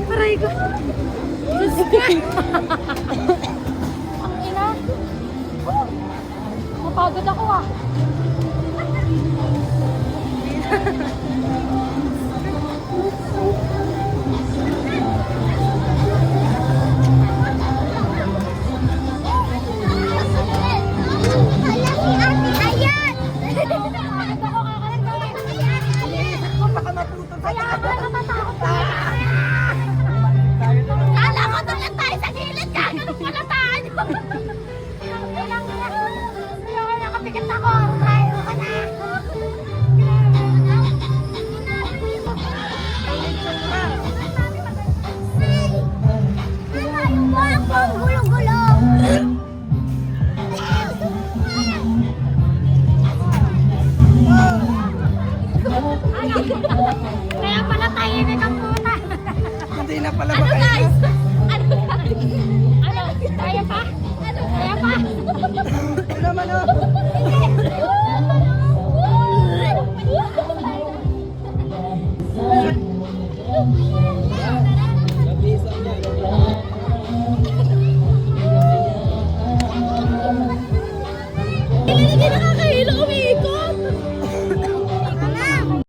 Aray ko. Ang ina. Mapagod ako ah. Kala ko doon lang tayo sa gilid, gagano pala tayo. Ayoko na, kapikit ako. Ayaw ka na. Ayaw mo akong gulo-gulo. Kaya pala tayo ang puta. Hindi na pala Ano makain. guys? Ano guys? Ano? Kaya pa? Kaya pa? Ano naman oh. Hindi.